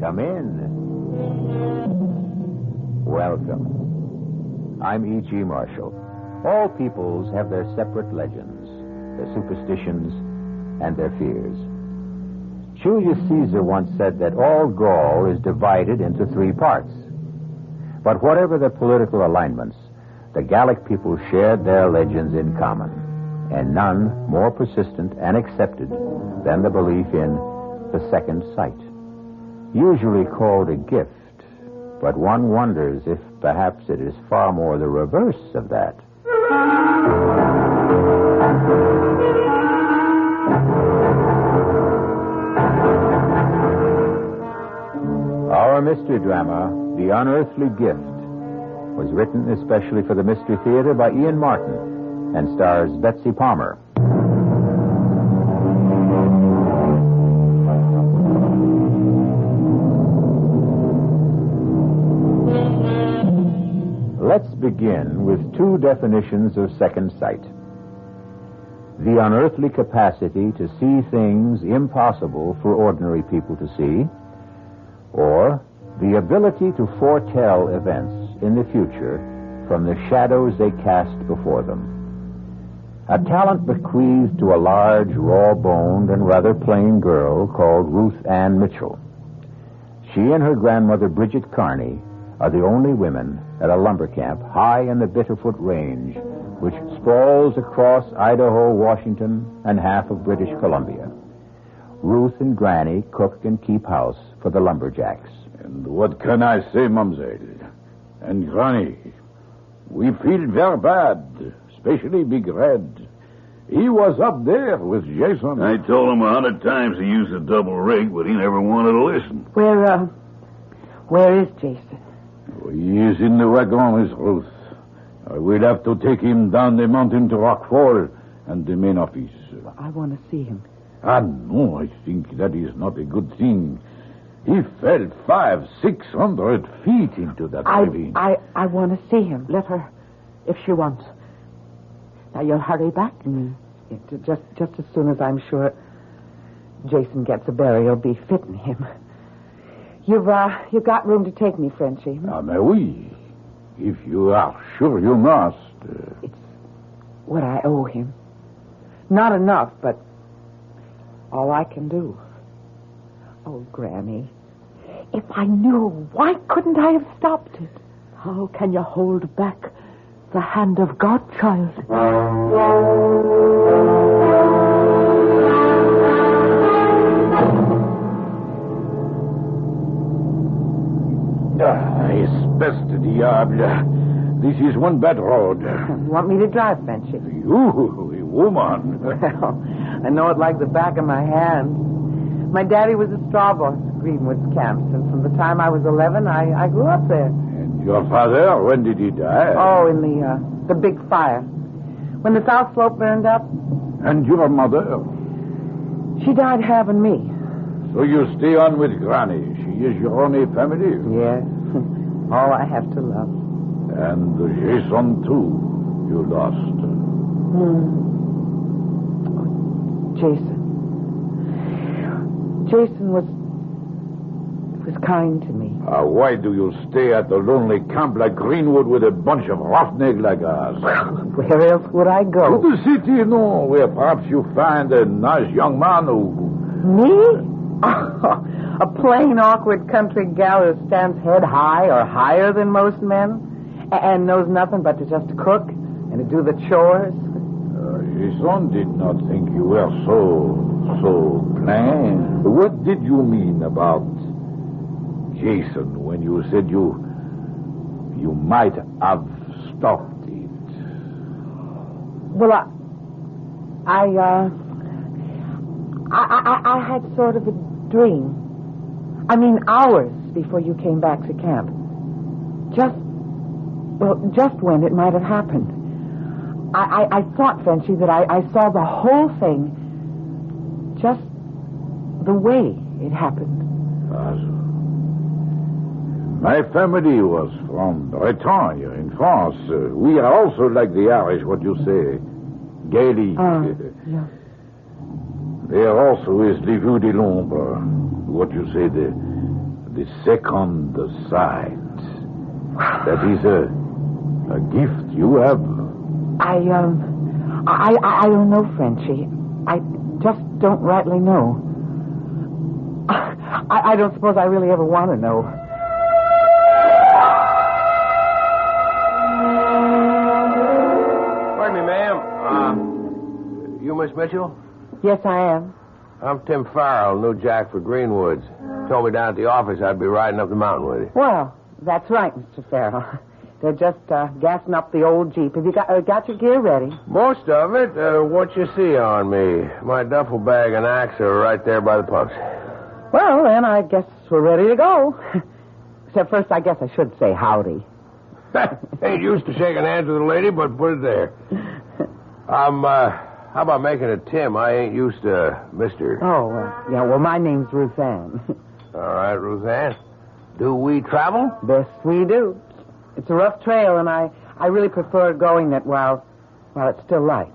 Come in. Welcome. I'm E.G. Marshall. All peoples have their separate legends, their superstitions, and their fears. Julius Caesar once said that all Gaul is divided into 3 parts. But whatever their political alignments, the Gallic people shared their legends in common, and none more persistent and accepted than the belief in the second sight. Usually called a gift, but one wonders if perhaps it is far more the reverse of that. Our mystery drama, The Unearthly Gift, was written especially for the Mystery Theater by Ian Martin and stars Betsy Palmer. Let's begin with 2 definitions of second sight. The unearthly capacity to see things impossible for ordinary people to see, or the ability to foretell events in the future from the shadows they cast before them. A talent bequeathed to a large, raw-boned, and rather plain girl called Ruth Ann Mitchell. She and her grandmother, Bridget Carney, are the only women at a lumber camp high in the Bitterfoot Range, which sprawls across Idaho, Washington, and half of British Columbia. Ruth and Granny cook and keep house for the lumberjacks. And what can I say, Mamselle? And Granny, we feel very bad, especially Big Red. He was up there with Jason. I told him 100 times to use the double rig, but he never wanted to listen. Where is Jason? He is in the wagon, Miss Ruth. We'll have to take him down the mountain to Rockfall and the main office. I want to see him. No, I think that is not a good thing. He fell 500-600 feet into that ravine. I want to see him. Let her, if she wants. Now, you'll hurry back? Just as soon as I'm sure Jason gets a burial be fitting him. You've got room to take me, Frenchie. Mais oui. If you are sure you must. It's what I owe him. Not enough, but all I can do. Oh, Granny, if I knew, why couldn't I have stopped it? How can you hold back the hand of God, child? Espèce de diable. This is one bad road. You want me to drive, Frenchy? You, a woman. Well, I know it like the back of my hand. My daddy was a straw boss at Greenwood's camps, and from the time I was 11, I grew up there. And your father, when did he die? Oh, in the big fire. When the South Slope burned up. And your mother? She died having me. So you stay on with Granny. She is your only family? Yes. All I have to love. And Jason, too, you lost. Jason. Jason was kind to me. Why do you stay at the lonely camp like Greenwood with a bunch of roughnecks like us? Where else would I go? To the city, no, where perhaps you find a nice young man who... Me? A plain, awkward country gal who stands head high or higher than most men and knows nothing but to just cook and to do the chores. Jason did not think you were so plain. What did you mean about Jason when you said you might have stopped it? Well, I had sort of a dream. I mean, hours before you came back to camp. Just when it might have happened. I thought, Frenchy, that I saw the whole thing just the way it happened. My family was from Bretagne in France. We are also like the Irish, what you say, Gaelic. Yeah. There also is the Vue de l'Ombre, what you say, The second sight. That is a gift you have. I don't know, Frenchie. I just don't rightly know. I don't suppose I really ever want to know. Pardon me, ma'am. You Miss Mitchell? Yes, I am. I'm Tim Farrell, new Jack for Greenwoods. Told me down at the office I'd be riding up the mountain with you. Well, that's right, Mr. Farrell. They're just gassing up the old Jeep. Have you got your gear ready? Most of it. What you see on me. My duffel bag and axe are right there by the pumps. Well, then I guess we're ready to go. Except first, I guess I should say howdy. Ain't used to shaking hands with a lady, but put it there. How about making it Tim? I ain't used to Mr. Oh, yeah, well, my name's Ruth Ann. All right, Ruth Ann. Do we travel? Yes, we do. It's a rough trail, and I really prefer going it while it's still light.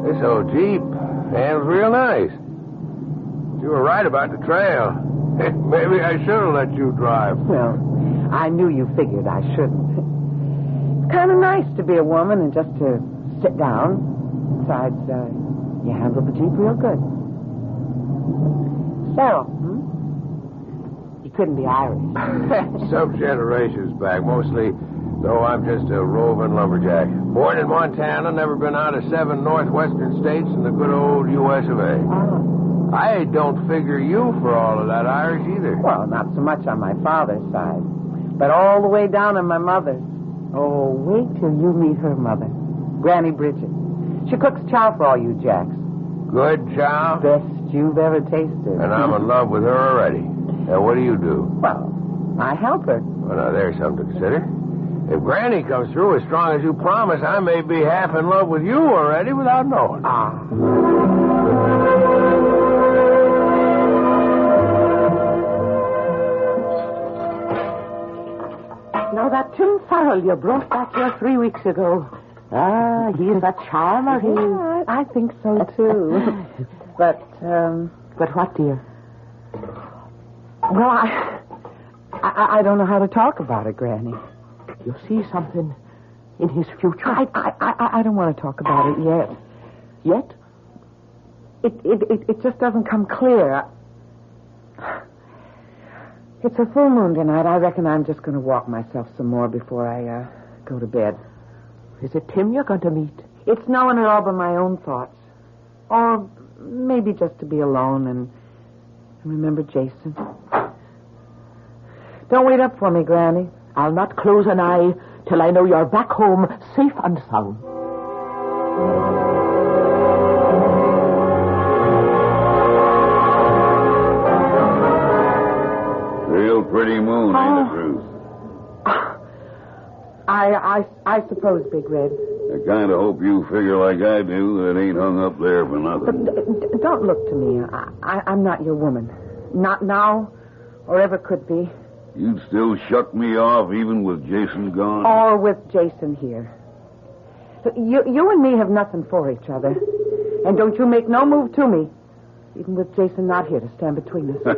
This old Jeep handles real nice. You were right about the trail. Maybe I should have let you drive. Well, I knew you figured I shouldn't. It's kind of nice to be a woman and just to sit down. Besides, you handle the Jeep real good. Farrell, You couldn't be Irish. Some generations back, mostly, though I'm just a roving lumberjack. Born in Montana, never been out of 7 northwestern states in the good old U.S. of A. I don't figure you for all of that Irish either. Well, not so much on my father's side, but all the way down on my mother's. Oh, wait till you meet her mother, Granny Bridget. She cooks chow for all you jacks. Good chow? Best you've ever tasted. And I'm in love with her already. Now, what do you do? Well, I help her. Well, now, there's something to consider. If Granny comes through as strong as you promise, I may be half in love with you already without knowing. Now, that Tim Farrell you brought back here 3 weeks ago. He's a charmer, he is. I think so, too. But what, dear? Well, I don't know how to talk about it, Granny. You see something in his future? I don't want to talk about it yet. Yet? It just doesn't come clear. It's a full moon tonight. I reckon I'm just going to walk myself some more before I go to bed. Is it Tim you're going to meet? It's no one at all but my own thoughts. Or maybe just to be alone and remember Jason. Don't wait up for me, Granny. I'll not close an eye till I know you're back home safe and sound. Real pretty moon, ain't it, Ruth? I suppose, Big Red. I kind of hope you figure like I do that it ain't hung up there for nothing. But don't look to me. I'm not your woman. Not now, or ever could be. You'd still shuck me off even with Jason gone? Or with Jason here. You and me have nothing for each other. And don't you make no move to me, even with Jason not here to stand between us.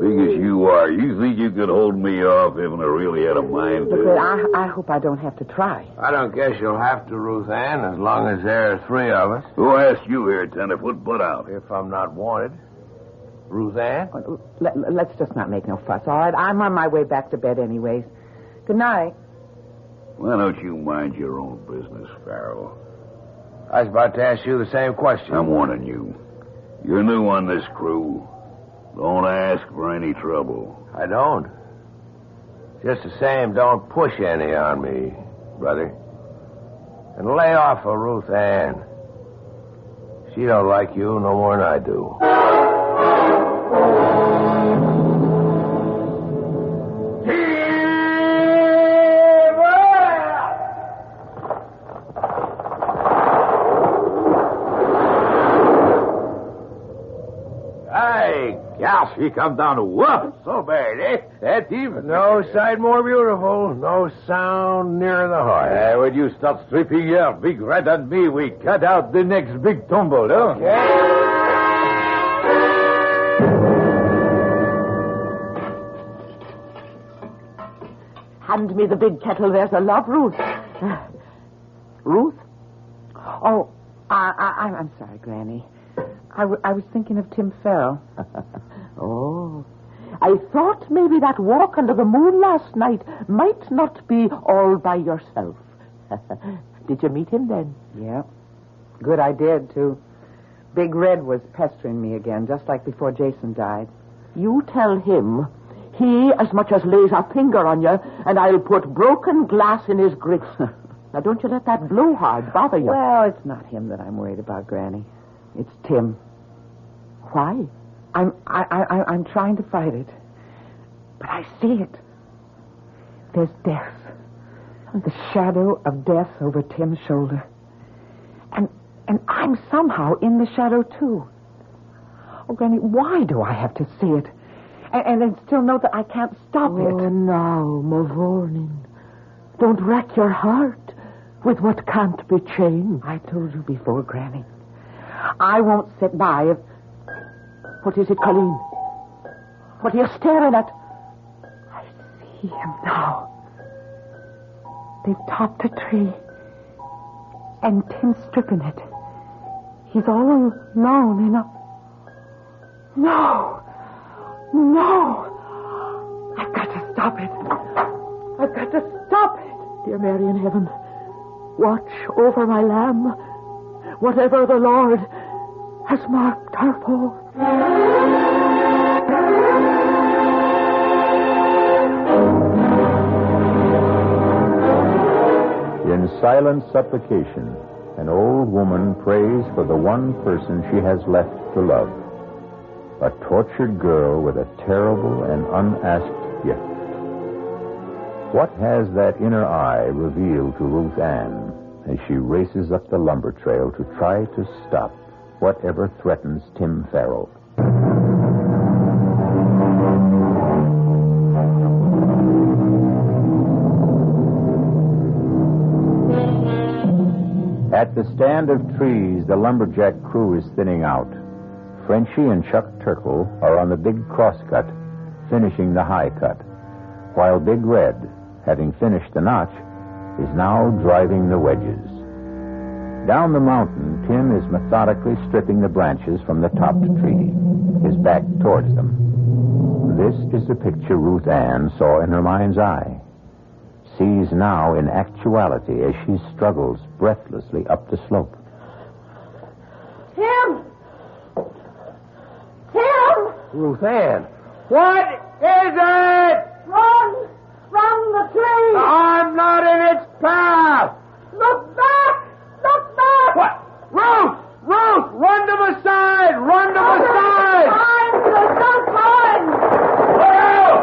Big as you are, you think you could hold me off if I really had a mind to? Look, I hope I don't have to try. I don't guess you'll have to, Ruth Ann, as long as there are 3 of us. Who asked you here, Tenderfoot? Put out. If I'm not wanted. Ruth Ann? Let's just not make no fuss, all right? I'm on my way back to bed anyways. Good night. Why don't you mind your own business, Farrell? I was about to ask you the same question. I'm warning you. You're new on this crew. Don't ask for any trouble. I don't. Just the same, don't push any on me, brother. And lay off of Ruth Ann. She don't like you no more than I do. Ah, she come down. Whoop, so bad, eh? That even. No sight more beautiful, no sound nearer the heart. When you start stripping here, Big Red and me, we cut out the next big tumble, huh? Yeah. Hand me the big kettle. There's a love, Ruth. Ruth? Oh, I'm sorry, Granny. I was thinking of Tim Farrell. Oh. I thought maybe that walk under the moon last night might not be all by yourself. Did you meet him then? Yeah. Good, I did, too. Big Red was pestering me again, just like before Jason died. You tell him he as much as lays a finger on you, and I'll put broken glass in his grits. Now, don't you let that blowhard bother you. Well, it's not him that I'm worried about, Granny. It's Tim. Why? I'm trying to fight it. But I see it. There's death. The shadow of death over Tim's shoulder. And I'm somehow in the shadow, too. Oh, Granny, why do I have to see it? And then still know that I can't stop it? Oh, now, Mavournin. Don't wreck your heart with what can't be changed. I told you before, Granny. I won't sit by if... What is it, Colleen? What are you staring at? I see him now. They've topped a tree. And Tim's stripping it. He's all alone in a... No! I've got to stop it. I've got to stop it. Dear Mary in heaven, watch over my lamb. Whatever the Lord has marked her for. In silent supplication, an old woman prays for the one person she has left to love. A tortured girl with a terrible and unasked gift. What has that inner eye revealed to Ruth Ann as she races up the lumber trail to try to stop whatever threatens Tim Farrell? At the stand of trees, the lumberjack crew is thinning out. Frenchie and Chuck Turkle are on the big crosscut, finishing the high cut, while Big Red, having finished the notch, is now driving the wedges. Down the mountain, Tim is methodically stripping the branches from the topped tree, his back towards them. This is the picture Ruth Ann saw in her mind's eye, sees now in actuality as she struggles breathlessly up the slope. Tim! Ruth Ann, what is it? Run from the tree! I'm not in its path! Look back! What? Ruth! Run to the side! Run to the side! Don't run! Look out!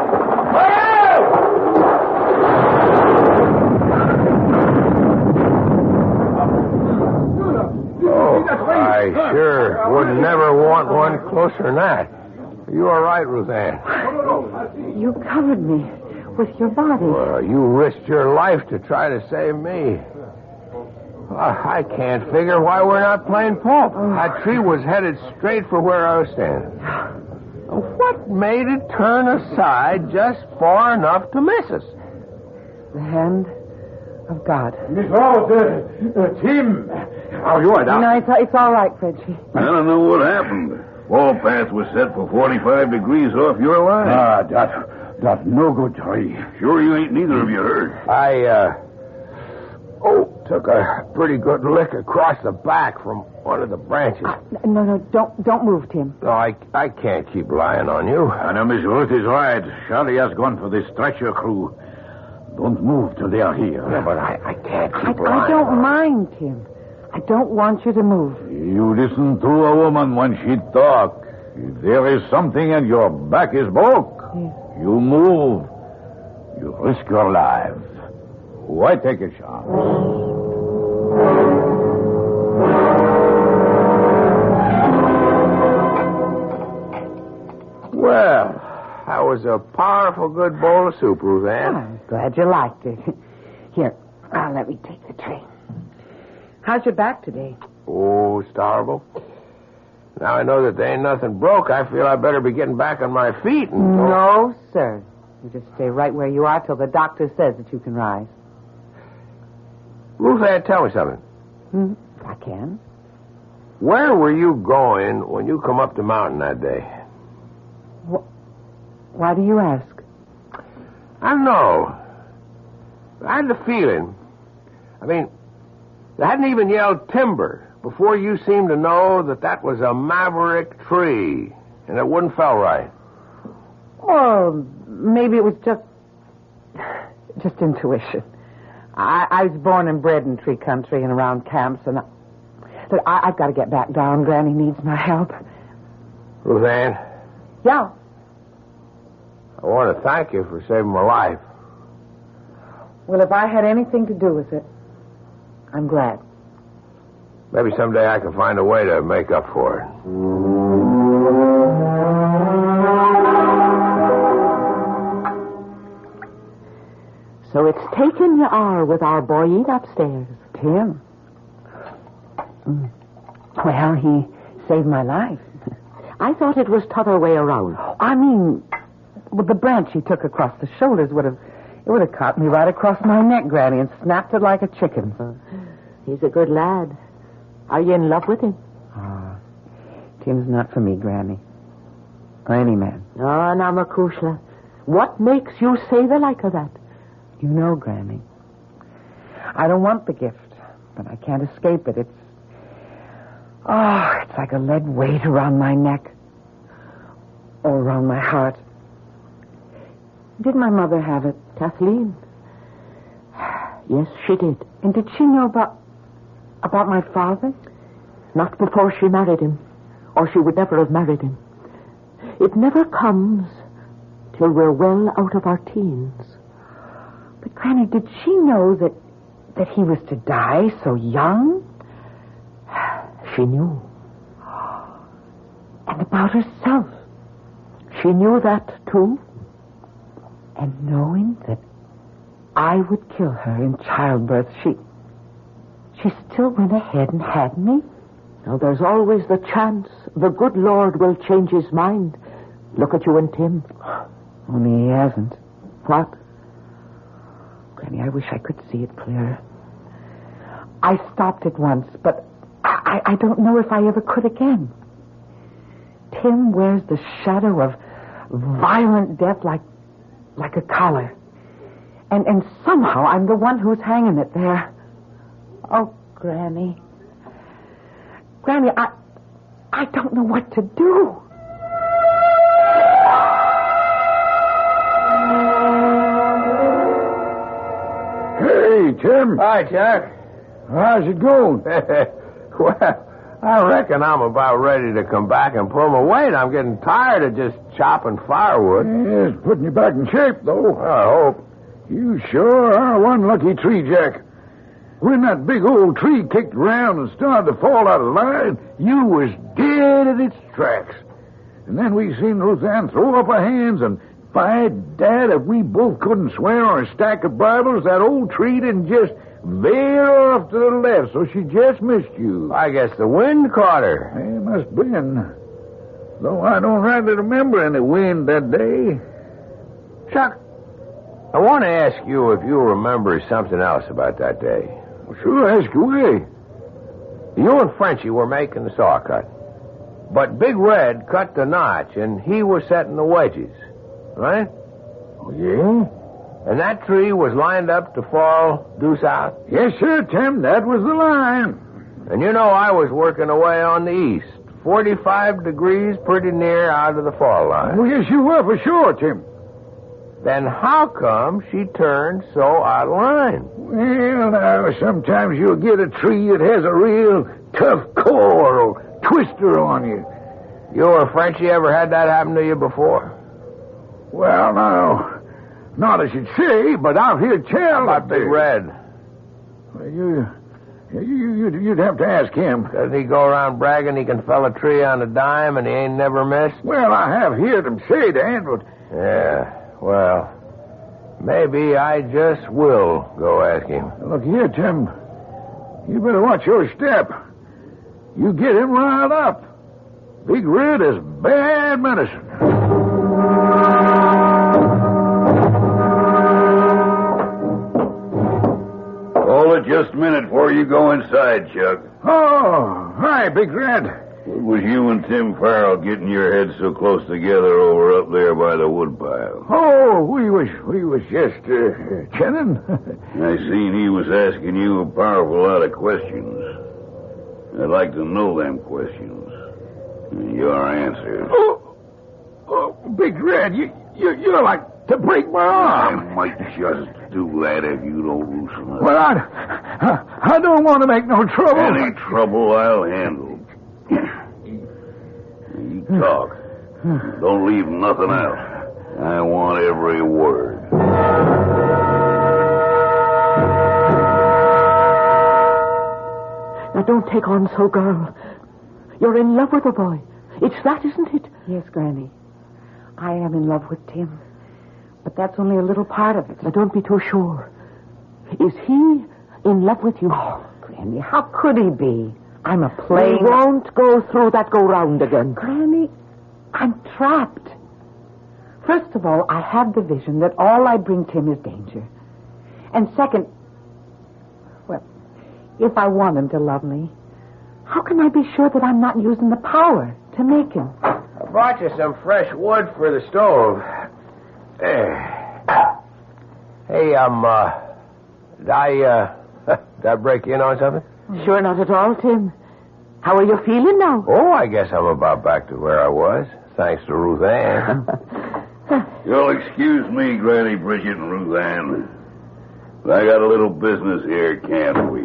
Oh, I sure would never want one closer than that. You are right, Ruth Ann. You covered me with your body. Well, you risked your life to try to save me. I can't figure why we're not playing pulp. That tree was headed straight for where I was standing. What made it turn aside just far enough to miss us? The hand of God. Miss Rose, Tim. How you are, Doc? No, it's all right, Frenchie. I don't know what happened. Wall path was set for 45 degrees off your line. That no good tree. Sure you ain't neither of you hurt? I took a pretty good lick across the back from one of the branches. No, don't move, Tim. No, I can't keep lying on you. I know Miss Ruth is right. Charlie has gone for the stretcher crew. Don't move till they are here. Yeah, but I can't keep lying. I don't mind, Tim. I don't want you to move. You listen to a woman when she talk. If there is something and your back is broke, you move. You risk your life. Why take a chance? a powerful good bowl of soup, Ruthann. I'm glad you liked it. Here, let me take the tray. How's your back today? Oh, starvable. Now I know that there ain't nothing broke. I feel I better be getting back on my feet. No, sir. You just stay right where you are till the doctor says that you can rise. Ruthann, tell me something. I can. Where were you going when you come up the mountain that day? Why do you ask? I don't know. I had the feeling. I mean, they hadn't even yelled timber before you seemed to know that was a maverick tree, and it wouldn't fell right. Well, maybe it was just intuition. I was born and bred in tree country and around camps, and I've got to get back down. Granny needs my help. Ruthann? Yeah? I want to thank you for saving my life. Well, if I had anything to do with it, I'm glad. Maybe someday I can find a way to make up for it. So it's taken you are with our boy upstairs. Tim? Well, he saved my life. I thought it was t'other way around. I mean, with the branch he took across the shoulders would have caught me right across my neck, Granny, and snapped it like a chicken. He's a good lad. Are you in love with him? Tim's not for me, Granny. Or any man. Oh, now, Makushla, what makes you say the like of that? You know, Granny, I don't want the gift, but I can't escape it. It's like a lead weight around my neck. Or around my heart. Did my mother have it? Kathleen? Yes, she did. And did she know about my father? Not before she married him, or she would never have married him. It never comes till we're well out of our teens. But, Granny, did she know that he was to die so young? She knew. And about herself? She knew that, too. And knowing that I would kill her in childbirth, she still went ahead and had me? Now, there's always the chance the good Lord will change his mind. Look at you and Tim. Only he hasn't. What? Granny, I wish I could see it clearer. I stopped it once, but I don't know if I ever could again. Tim wears the shadow of violent death like a collar. And somehow I'm the one who's hanging it there. Oh, Granny. Granny, I don't know what to do. Hey, Tim. Hi, Jack. How's it going? Well, I reckon I'm about ready to come back and pull my weight. I'm getting tired of just chopping firewood. Yeah, it's putting you back in shape, though. I hope. You sure are one lucky tree, Jack. When that big old tree kicked around and started to fall out of line, you was dead at its tracks. And then we seen Ruthann throw up her hands, and by Dad, if we both couldn't swear on a stack of Bibles, that old tree didn't just veer off to the left, so she just missed you. I guess the wind caught her. It must have been. Though I don't rightly remember any wind that day. Chuck, I want to ask you if you remember something else about that day. Well, sure, ask away. You and Frenchie were making the saw cut. But Big Red cut the notch, and he was setting the wedges. Right? Oh, yeah? And that tree was lined up to fall due south? Yes, sir, Tim. That was the line. And you know I was working away on the east. 45 degrees pretty near out of the fall line. Oh, yes, you were for sure, Tim. Then how come she turned so out of line? Well, now, sometimes you'll get a tree that has a real tough core or twister on you. You or Frenchie ever had that happen to you before? Well, no. Not as you'd say, but I've heard tell How about Big Red? Well, You'd have to ask him. Does he go around bragging he can fell a tree on a dime and he ain't never missed? Well, I have heard him say that, but... Yeah, well, maybe I just will go ask him. Look here, Tim. You better watch your step. You get him riled up. Big Red is bad medicine. Hold it just a minute before you go inside, Chuck. Oh, hi, Big Red. What was you and Tim Farrell getting your heads so close together over up there by the woodpile? Oh, we was just chatting. I seen he was asking you a powerful lot of questions. I'd like to know them questions. And your answers. Oh, Big Red, you're like to break my I arm. might just do that if you don't loosen up. Well, I don't want to make no trouble. Any trouble I'll handle. You talk. Don't leave nothing out. I want every word. Now, don't take on so, girl. You're in love with the boy. It's that, isn't it? Yes, Granny. I am in love with Tim. But that's only a little part of it. Now, don't be too sure. Is he in love with you? Oh, Granny, how could he be? I'm a plain... We won't go through that go-round again. Granny, I'm trapped. First of all, I have the vision that all I bring Tim is danger. And second, well, if I want him to love me, how can I be sure that I'm not using the power to make him? I brought you some fresh wood for the stove. Hey, did I break in on something? Sure not at all, Tim. How are you feeling now? Oh, I guess I'm about back to where I was, thanks to Ruth Ann. You'll excuse me, Granny Bridget and Ruth Ann. I got a little business here, can't we?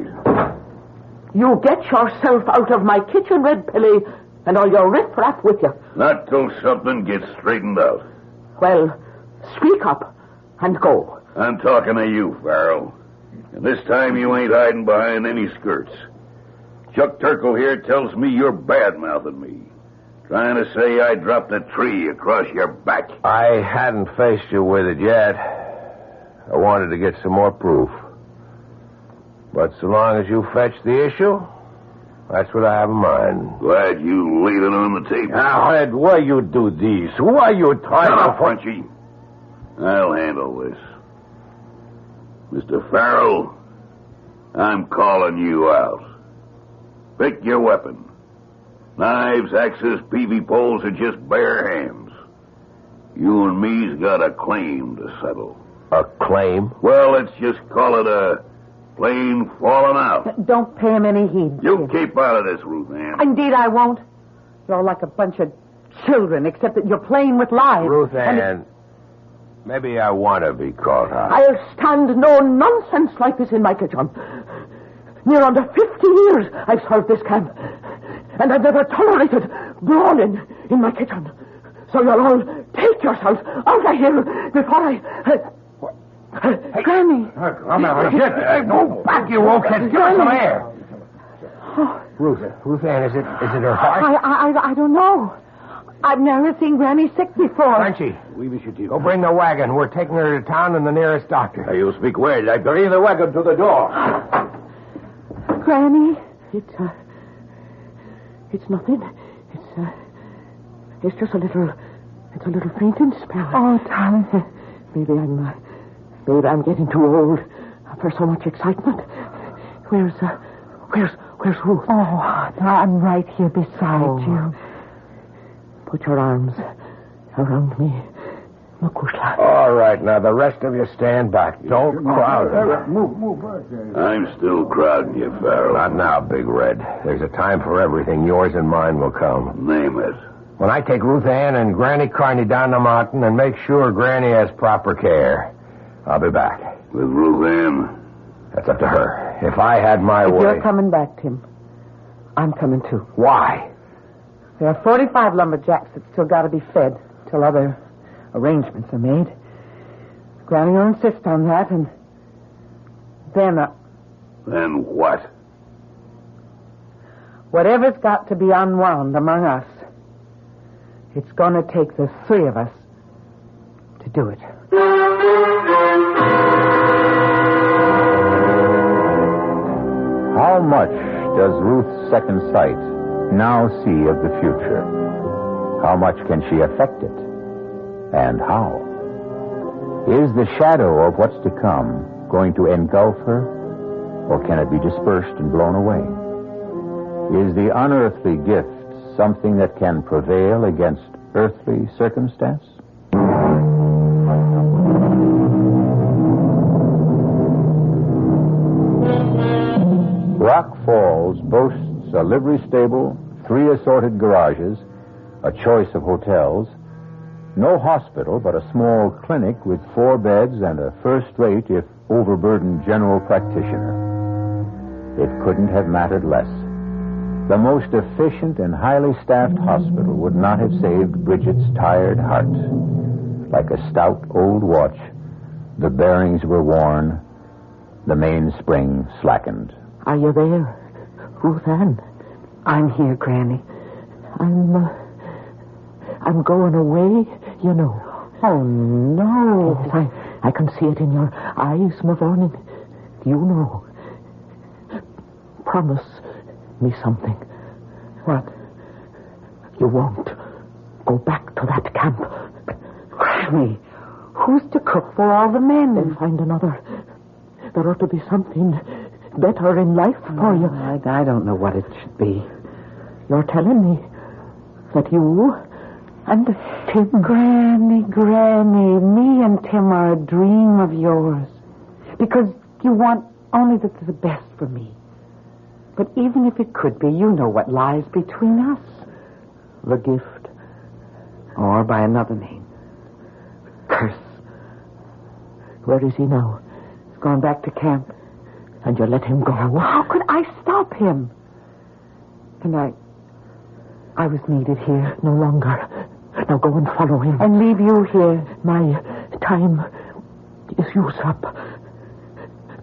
You get yourself out of my kitchen, Red Pilly, and all your riff-raff with you. Not till something gets straightened out. Well, speak up and go. I'm talking to you, Farrell. And this time you ain't hiding behind any skirts. Chuck Turkle here tells me you're bad-mouthing me. Trying to say I dropped a tree across your back. I hadn't faced you with it yet. I wanted to get some more proof. But so long as you fetch the issue, that's what I have in mind. Glad you laid it on the table. Now, Ed, why you do this? Why you trying Now, to... Frenchy. I'll handle this. Mr. Farrell, I'm calling you out. Pick your weapon. Knives, axes, peavy poles are just bare hands. You and me's got a claim to settle. A claim? Well, let's just call it a plain falling out. Don't pay him any heed. You keep out of this, Ruth Ann. Indeed, I won't. You're like a bunch of children, except that you're playing with lives. Ruth Ann, maybe I want to be caught out. I'll stand no nonsense like this in my kitchen. Near under 50 years I've served this camp, and I've never tolerated brawling in my kitchen. So you'll all take yourselves out of here before I... Granny. Come on, get no back, you won't get. Give us some air. Ruth Ann, is it her heart? I don't know. I've never seen Granny sick before. Frenchy, go bring the wagon. We're taking her to town and the nearest doctor. You speak well. I bring the wagon to the door. Granny? It's nothing. It's just a little fainting spell. Oh, darling. Maybe I'm getting too old for so much excitement. Where's Ruth? Oh, I'm right here beside you. Put your arms around me, Makusha. All right, now the rest of you stand back. Don't crowd. Move. I'm still crowding you, Farrell. Not now, Big Red. There's a time for everything. Yours and mine will come. Name it. When I take Ruth Ann and Granny Carney down the mountain and make sure Granny has proper care, I'll be back. With Ruth Ann? That's up to her. If I had my way... You're coming back, Tim. I'm coming, too. Why? There are 45 lumberjacks that still got to be fed till other arrangements are made. Granny will insist on that, and then... Then what? Whatever's got to be unwound among us, it's going to take the three of us to do it. How much does Ruth's second sight now see of the future? How much can she affect it? And how? Is the shadow of what's to come going to engulf her, or can it be dispersed and blown away? Is the unearthly gift something that can prevail against earthly circumstance? Rock Falls boasts a livery stable, 3 assorted garages, a choice of hotels, no hospital but a small clinic with 4 beds and a first-rate, if overburdened, general practitioner. It couldn't have mattered less. The most efficient and highly staffed hospital would not have saved Bridget's tired heart. Like a stout old watch, the bearings were worn, the mainspring slackened. Are you there, Ruth Ann? I'm here, Granny. I'm going away, you know. Oh, no. Yes, I can see it in your eyes, Mavourneen. You know. Promise me something. What? You won't go back to that camp. Granny, who's to cook for all the men? Then find another. There ought to be something better in life for you. I don't know what it should be. You're telling me that you and Tim... Granny, me and Tim are a dream of yours. Because you want only the best for me. But even if it could be, you know what lies between us. The gift. Or by another name. Curse. Where is he now? He's gone back to camp. And you let him go? How could I stop him? And I was needed here. No longer. Now go and follow him. And leave you here. My time is used up.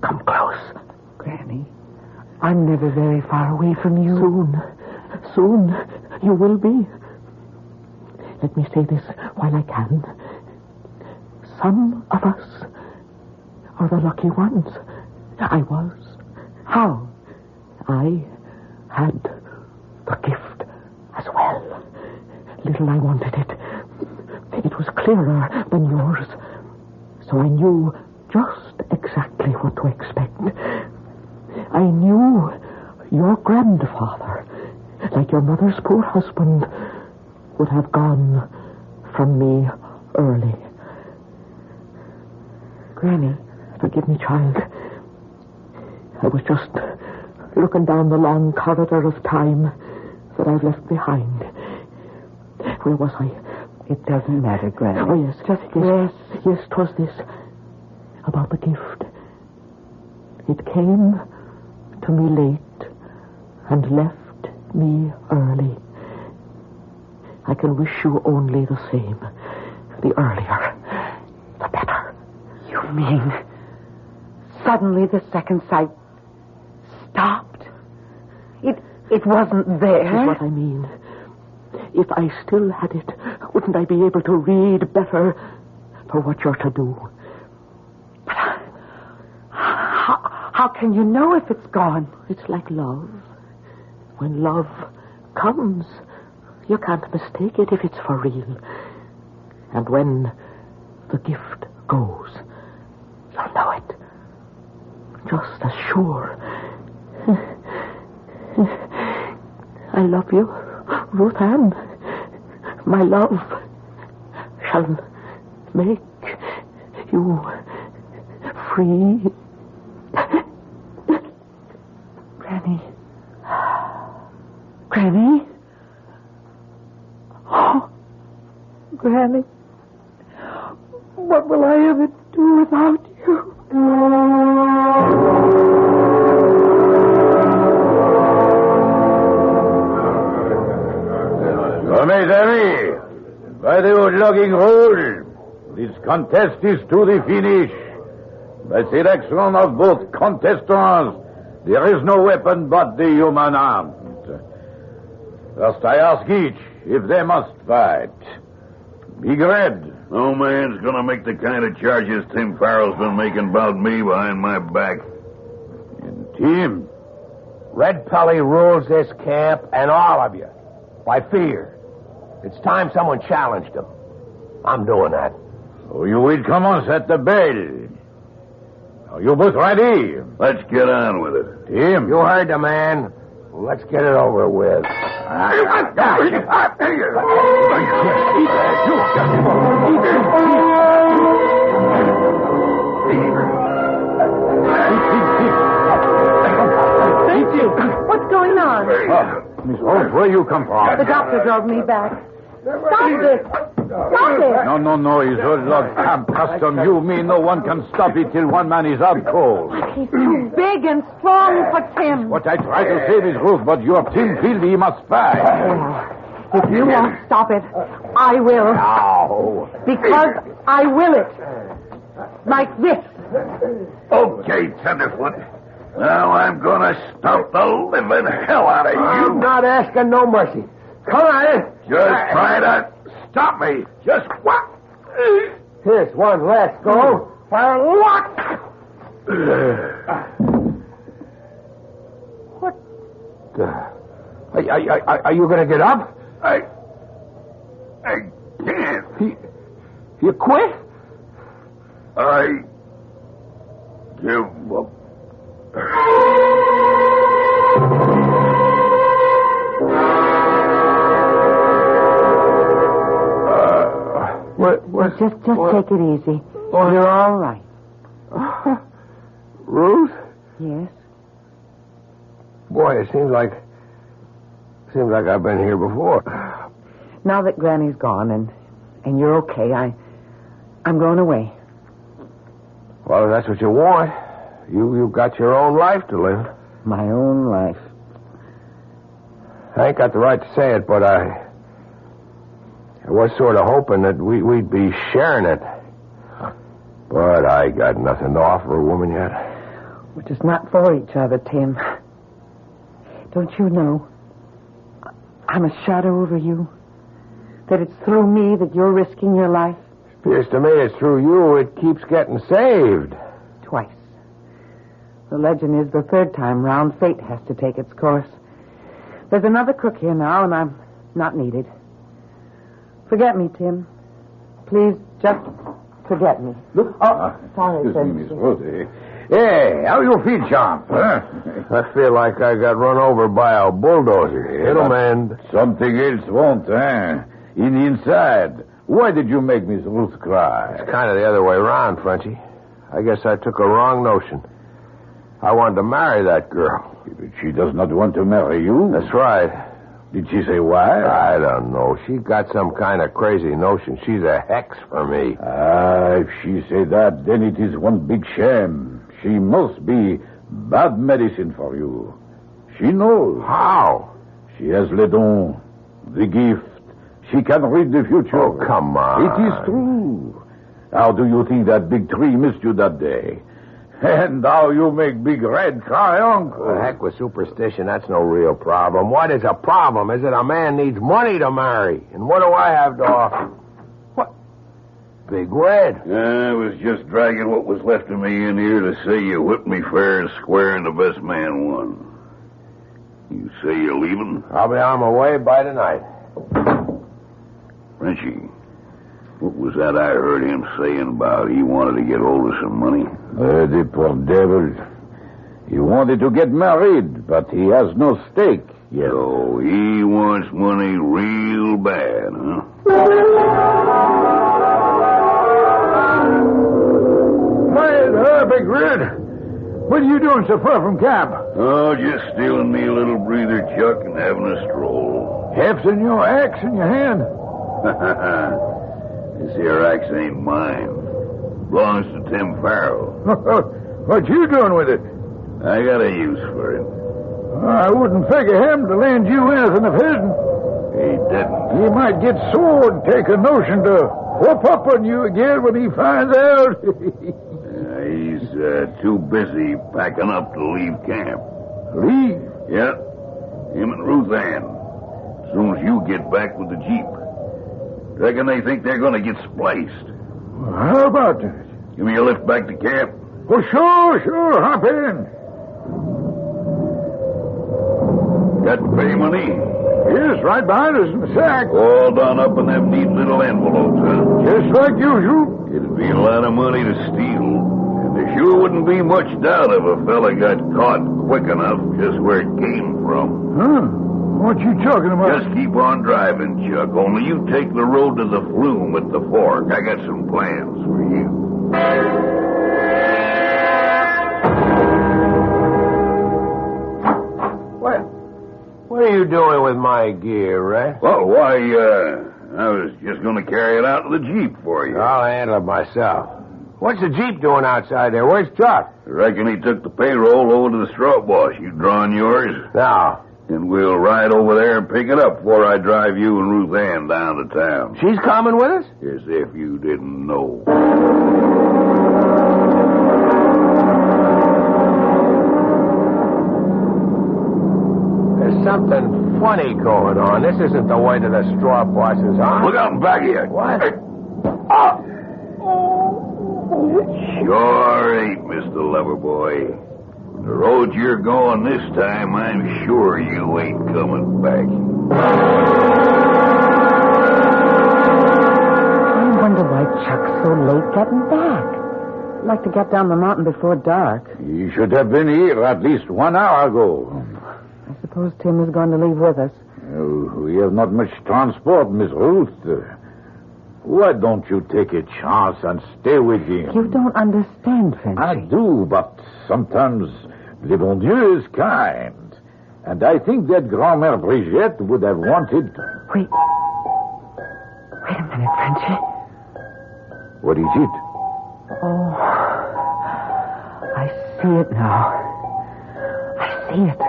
Come close. Granny, I'm never very far away from you. Soon you will be. Let me say this while I can. Some of us are the lucky ones. I was. How? I had the gift as well. Little I wanted it. It was clearer than yours. So I knew just exactly what to expect. I knew your grandfather, like your mother's poor husband, would have gone from me early. Granny, forgive me, child. I was just looking down the long corridor of time that I've left behind. Where was I? It doesn't matter, Granny. Oh, yes. Yes, 'twas this. About the gift. It came to me late and left me early. I can wish you only the same. The earlier, the better. You mean suddenly the second sight stopped? It wasn't there? That's what I mean. If I still had it, wouldn't I be able to read better for what you're to do? But how can you know if it's gone? It's like love. When love comes, you can't mistake it if it's for real. And when the gift goes, you'll know it. Just as sure. I love you, Ruth Ann. My love shall make you free. Granny? Oh, Granny. What will I ever do without you? Mes amis, by the old logging roll, this contest is to the finish. By selection of both contestants, there is no weapon but the human arm. First I ask each if they must fight. Big Red. No man's gonna make the kind of charges Tim Farrell's been making about me behind my back. And Tim. Red Pelly rules this camp and all of you by fear. It's time someone challenged him. I'm doing that. So you will come on at the bell. Are you both ready? Let's get on with it. Tim. You heard the man. Let's get it over with. What's going on? Miss Rose, where you come from? The doctor drove me back. Stop it! Stop it! No, it's all log camp custom. You mean no one can stop it till one man is out cold. He's too big and strong for Tim. What I try to save is Ruth, but your Tim killed, he must fight. Well, if you won't stop it, I will. No. Because I will it. Like this. Okay, Tenderfoot. Now I'm gonna stomp the living hell out of you. I'm not asking no mercy. Come on. Just try to stop me. Just what? Here's one last go. For luck. What? Are you going to get up? I can't. You quit? I give up. Just take it easy. You're all right. Ruth? Yes? Boy, it seems like I've been here before. Now that Granny's gone and you're okay, I'm going away. Well, if that's what you want. You got your own life to live. My own life. I ain't got the right to say it, but I was sort of hoping that we'd be sharing it. But I got nothing to offer a woman yet. We're just not for each other, Tim. Don't you know? I'm a shadow over you. That it's through me that you're risking your life. Appears to me it's through you it keeps getting saved. Twice. The legend is the third time round fate has to take its course. There's another cook here now, and I'm not needed. Forget me, Tim. Please, just forget me. Sorry, Excuse me, Miss Tim. Rose. Hey, how you feel, champ? Huh? I feel like I got run over by a bulldozer. It'll mend. Something else won't, eh? In the inside. Why did you make Miss Ruth cry? It's kind of the other way around, Frenchie. I guess I took a wrong notion. I wanted to marry that girl. But she does not want to marry you. That's right. Did she say why? I don't know. She got some kind of crazy notion. She's a hex for me. If she say that, then it is one big shame. She must be bad medicine for you. She knows. How? She has le don, the gift. She can read the future. Oh, come on. It is true. How do you think that big tree missed you that day? And how you make Big Red cry, Uncle? The heck with superstition. That's no real problem. What is a problem is that a man needs money to marry. And what do I have to offer? What? Big Red. I was just dragging what was left of me in here to say you whipped me fair and square and the best man won. You say you're leaving? I'll be on my way by tonight. Frenchie, what was that I heard him saying about he wanted to get hold of some money? The poor devil. He wanted to get married, but he has no stake yet. So he wants money real bad, huh? Hey, Big Red. What are you doing so far from camp? Oh, just stealing me a little breather, Chuck, and having a stroll. Hefting your axe in your hand. This here axe ain't mine. Belongs to Tim Farrell. What you doing with it? I got a use for it. I wouldn't figure him to lend you anything of his. He didn't. He might get sore and take a notion to whoop up on you again when he finds out. He's too busy packing up to leave camp. Leave? Yeah. Him and Ruth Ann. as soon as you get back with the Jeep. Reckon they think they're going to get spliced. Well, how about that? Give me a lift back to camp. Oh, sure. Hop in. Got pay money? Yes, right behind us in the sack. All done up in them neat little envelopes, huh? Just like usual. It'd be a lot of money to steal. And there sure wouldn't be much doubt if a fella got caught quick enough just where it came from. Huh? What you talking about? Just keep on driving, Chuck. Only you take the road to the flume at the fork. I got some plans for you. What are you doing with my gear, Red? Well, why, I was just going to carry it out to the Jeep for you. I'll handle it myself. What's the Jeep doing outside there? Where's Chuck? I reckon he took the payroll over to the straw wash. You drawing yours? No. And we'll ride over there and pick it up before I drive you and Ruth Ann down to town. She's coming with us? As if you didn't know. There's something funny going on. This isn't the way to the straw bosses, huh? Look out in back of you. What? Hey. Sure ain't, Mr. Loverboy. The road you're going this time, I'm sure you ain't coming back. I wonder why Chuck's so late getting back. I'd like to get down the mountain before dark. He should have been here at least 1 hour ago. I suppose Tim is going to leave with us. We have not much transport, Miss Ruth. Why don't you take a chance and stay with him? You don't understand, Frenchy. I do, but sometimes le bon Dieu is kind. And I think that Grand-Mère Brigitte would have wanted... Wait a minute, Frenchy. What is it? Oh, I see it now. I see it.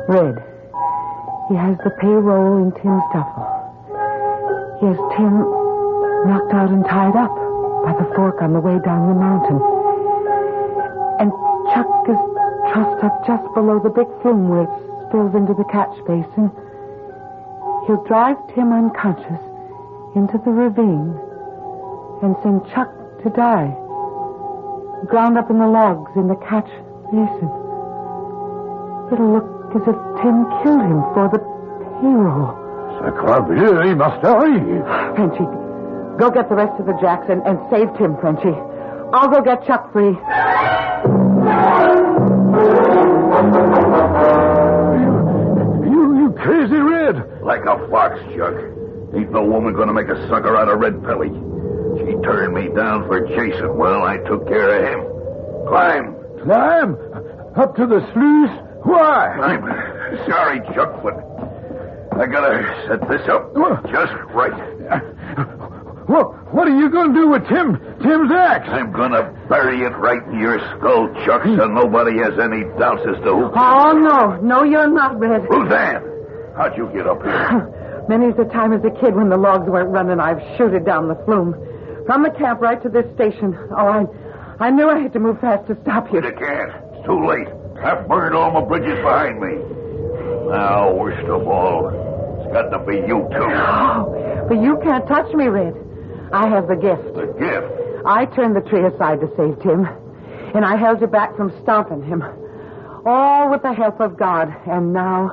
Red. He has the payroll in Tim's duffel. He has Tim knocked out and tied up by the fork on the way down the mountain. And Chuck is trussed up just below the big flume where it spills into the catch basin. He'll drive Tim unconscious into the ravine and send Chuck to die, ground up in the logs in the catch basin. It'll look as if Tim killed him for the payroll. Sacre bleu, he must hurry. Frenchy, go get the rest of the jacks and save Tim, Frenchy. I'll go get Chuck free. You crazy, Red. Like a fox, Chuck. Ain't no woman gonna make a sucker out of Red Pelly. She turned me down for Jason. Well, I took care of him. Climb. Climb? Up to the sluice? Why? I'm sorry, Chuck, but I gotta set this up just right. What are you going to do with Tim's axe? I'm gonna bury it right in your skull, Chuck, so nobody has any doubts as to who... Oh, no, you're not, Red. Who's that? How'd you get up here? Many's the time as a kid when the logs weren't running, I've shooted down the flume. From the camp right to this station. Oh, I knew I had to move fast to stop you. But I can't. It's too late. I've burned all my bridges behind me. Now, worst of all, it's got to be you, too. Oh, but you can't touch me, Red. I have the gift. The gift? I turned the tree aside to save Tim, and I held you back from stomping him. All with the help of God, and now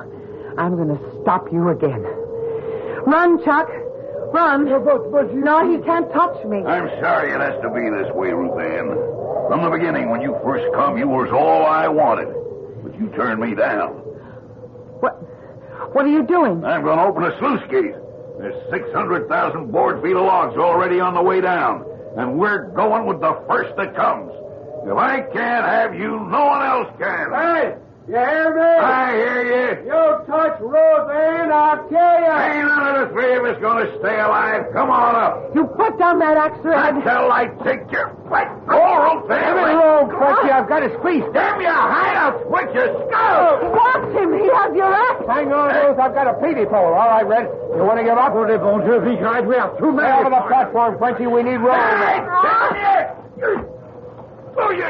I'm going to stop you again. Run, Chuck. Run. But you... No, he can't touch me. I'm sorry it has to be this way, Ruth Ann. From the beginning, when you first come, you was all I wanted. But you turned me down. What are you doing? I'm going to open a sluice gate. There's 600,000 board feet of logs already on the way down. And we're going with the first that comes. If I can't have you, no one else can. Hey, you hear me? I hear you. You touch Ruth Ann, I'll kill you. Ain't none of the three of us going to stay alive. Come on up. You put down that axe, Red. Until I take your fight. Go, Ruth Ann. Frenchy, I've got his feet. Damn your hideout, split your skull. Watch him. He has your axe. Hang on, Ruth. I've got a peavy pole. All right, Red. You want to give up? Le bon Dieu, we have too many. Stay over the platform, Frenchy. We need room. Hey, damn you! Oh, you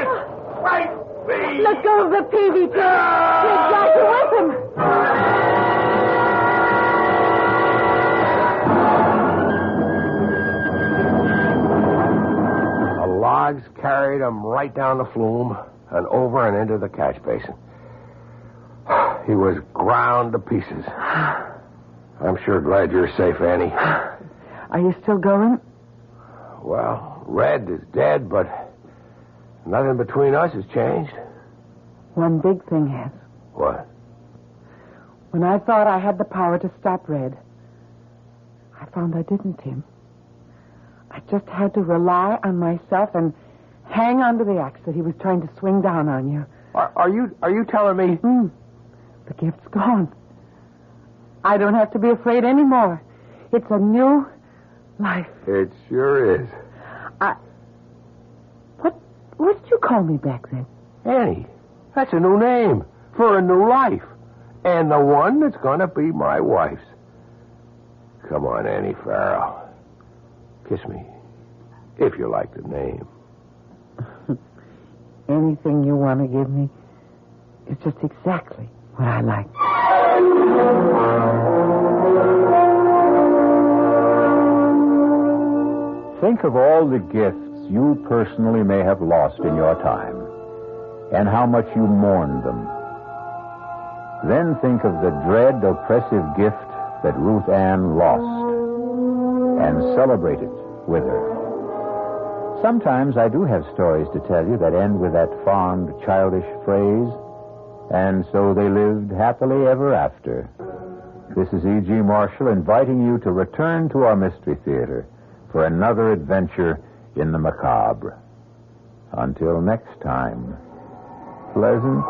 spite me! Let go of the peavy, Tim. He's got you with him. right down the flume and over and into the catch basin. He was ground to pieces. I'm sure glad you're safe, Annie. Are you still going? Well, Red is dead, but nothing between us has changed. One big thing has. What? When I thought I had the power to stop Red, I found I didn't, Tim. I just had to rely on myself and hang onto the axe that he was trying to swing down on you. Are you telling me? The gift's gone. I don't have to be afraid anymore. It's a new life. It sure is. What did you call me back then? Annie. That's a new name for a new life. And the one that's going to be my wife's. Come on, Annie Farrell. Kiss me, if you like the name. Anything you want to give me is just exactly what I like. Think of all the gifts you personally may have lost in your time, and how much you mourned them. Then think of the dread, oppressive gift that Ruth Ann lost, and celebrate it with her. Sometimes I do have stories to tell you that end with that fond, childish phrase, and so they lived happily ever after. This is E.G. Marshall inviting you to return to our Mystery Theater for another adventure in the macabre. Until next time, pleasant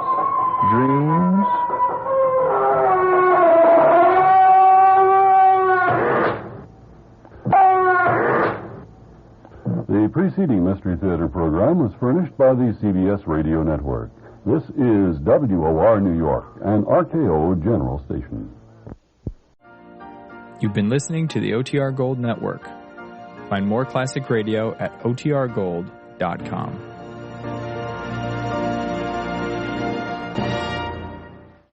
dreams. The preceding Mystery Theater program was furnished by the CBS Radio Network. This is WOR New York, an RKO General Station. You've been listening to the OTR Gold Network. Find more classic radio at otrgold.com.